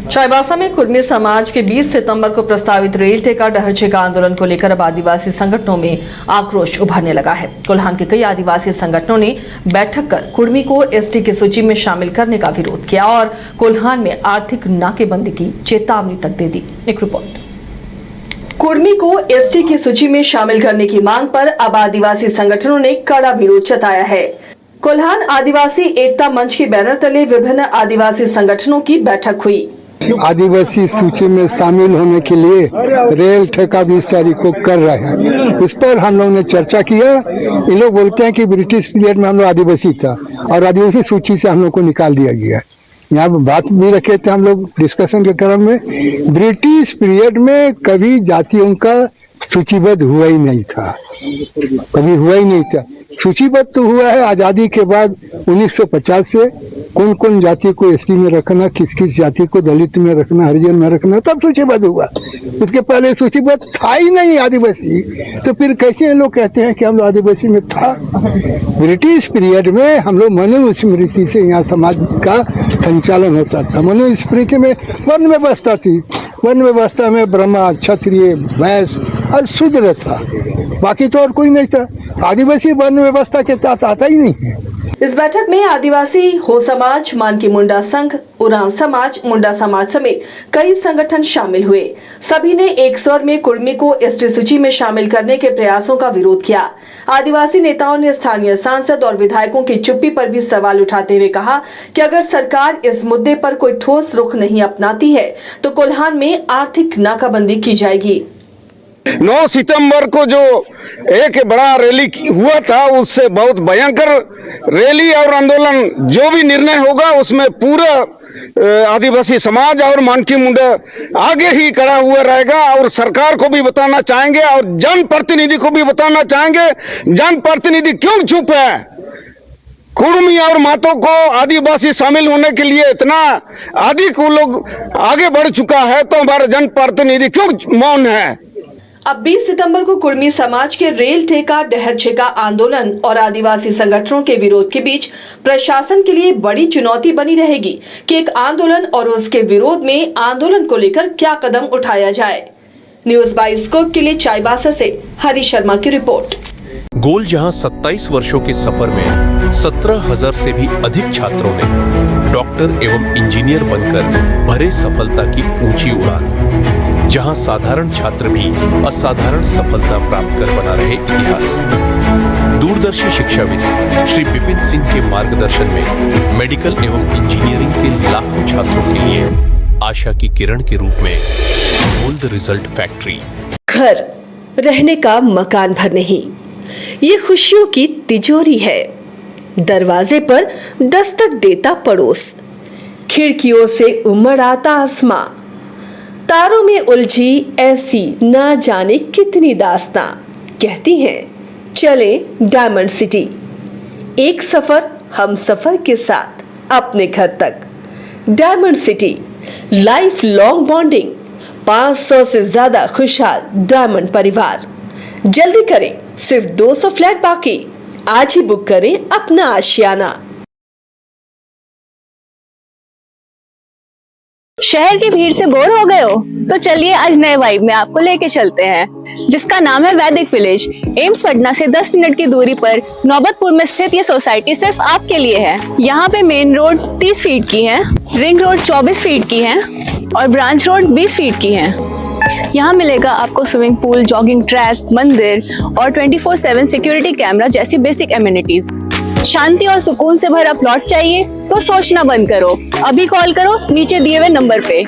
चाईबासा में कुर्मी समाज के 20 सितंबर को प्रस्तावित रेल टेका डहर-छेका आंदोलन को लेकर अब आदिवासी संगठनों में आक्रोश उभरने लगा है। कोल्हान के कई आदिवासी संगठनों ने बैठक कर कुर्मी को एसटी की सूची में शामिल करने का विरोध किया और कोल्हान में आर्थिक नाकेबंदी की चेतावनी तक दे दी। एक रिपोर्ट। कुर्मी को एसटी की सूची में शामिल करने की मांग पर अब आदिवासी संगठनों ने कड़ा विरोध जताया है। कोल्हान आदिवासी एकता मंच के बैनर तले विभिन्न आदिवासी संगठनों की बैठक हुई। आदिवासी सूची में शामिल होने के लिए रेल ठेका 20 तारीख को कर रहे हैं। इस पर हम लोग ने चर्चा किया। ये लोग बोलते हैं कि ब्रिटिश पीरियड में हम लोग आदिवासी था और आदिवासी सूची से हम लोग को निकाल दिया गया। यहाँ पर बात भी रखे थे हम लोग डिस्कशन के क्रम में। ब्रिटिश पीरियड में कभी जातियों का सूचीबद्ध हुआ ही नहीं था, कभी हुआ ही नहीं था। सूचीबद्ध तो हुआ है आजादी के बाद 1950 से, कौन कौन जाति को एसटी में रखना, किस किस जाति को दलित में रखना, हरिजन में रखना, तब सूचीबद्ध हुआ। उसके पहले सूचीबद्ध था ही नहीं आदिवासी। तो फिर कैसे लोग कहते हैं कि हम लोग आदिवासी में था? ब्रिटिश पीरियड में हम लोग मनुस्मृति से यहाँ समाज का संचालन होता था। मनुस्मृति में वर्ण व्यवस्था थी। वर्ण व्यवस्था में ब्राह्मण, क्षत्रिय, वैश्य और शूद्र था, बाकी तो और कोई नहीं था। आदिवासी वर्ण व्यवस्था के तहत आता ही नहीं है। इस बैठक में आदिवासी हो समाज, मानकी मुंडा संघ, उरांव समाज, मुंडा समाज समेत कई संगठन शामिल हुए। सभी ने एक स्वर में कुर्मी को एसटी सूची में शामिल करने के प्रयासों का विरोध किया। आदिवासी नेताओं ने स्थानीय सांसद और विधायकों की चुप्पी पर भी सवाल उठाते हुए कहा कि अगर सरकार इस मुद्दे पर कोई ठोस रुख नहीं अपनाती है तो कोल्हान में आर्थिक नाकाबंदी की जाएगी। 9 सितंबर को जो एक बड़ा रैली हुआ था, उससे बहुत भयंकर रैली और आंदोलन, जो भी निर्णय होगा उसमें पूरा आदिवासी समाज और मानकी मुंडा आगे ही खड़ा हुआ रहेगा। और सरकार को भी बताना चाहेंगे और जनप्रतिनिधि को भी बताना चाहेंगे, जनप्रतिनिधि क्यों चुप है? कुर्मी और मातों को आदिवासी शामिल होने के लिए इतना अधिक वो लोग आगे बढ़ चुका है, तो हमारा जनप्रतिनिधि क्यों मौन है? अब 20 सितंबर को कुर्मी समाज के रेल ठेका डहर-छेका आंदोलन और आदिवासी संगठनों के विरोध के बीच प्रशासन के लिए बड़ी चुनौती बनी रहेगी कि एक आंदोलन और उसके विरोध में आंदोलन को लेकर क्या कदम उठाया जाए। न्यूज़ बाइस्कोप के लिए चाईबासा से हरी शर्मा की रिपोर्ट। गोल जहां 27 वर्षों के सफर में 17,000 से भी अधिक छात्रों ने डॉक्टर एवं इंजीनियर बनकर भरे सफलता की ऊंची उड़ान, जहां साधारण छात्र भी असाधारण सफलता प्राप्त कर बना रहे इतिहास। दूरदर्शी शिक्षाविद श्री विपिन सिंह के मार्गदर्शन में मेडिकल एवं इंजीनियरिंग के लाखों छात्रों के लिए आशा की किरण के रूप में गोल्ड रिजल्ट फैक्ट्री। घर रहने का मकान भर नहीं, ये खुशियों की तिजोरी है। दरवाजे पर दस्तक देता पड़ोस, खिड़कियों से उमड़ आता आसमां, तारों में उलझी ऐसी ना जाने कितनी दास्तां। कहती हैं चले डायमंड सिटी, एक सफर हम सफर के साथ अपने घर तक। Diamond city, life long bonding, 500 से ज्यादा खुशहाल डायमंड परिवार। जल्दी करें, सिर्फ 200 फ्लैट बाकी। आज ही बुक करें अपना आशियाना। शहर की भीड़ से बोर हो गए हो? तो चलिए आज नए वाइब में आपको लेके चलते हैं, जिसका नाम है वैदिक विलेज। एम्स पटना से 10 मिनट की दूरी पर नौबतपुर में स्थित ये सोसाइटी सिर्फ आपके लिए है। यहाँ पे मेन रोड 30 फीट की है, रिंग रोड 24 फीट की है और ब्रांच रोड 20 फीट की है। यहाँ मिलेगा आपको स्विमिंग पूल, जॉगिंग ट्रैक, मंदिर और 24/7 सिक्योरिटी कैमरा जैसी बेसिक एमिनिटीज। शांति और सुकून से भरा प्लॉट चाहिए तो सोचना बंद करो, अभी कॉल करो नीचे दिए हुए नंबर पे।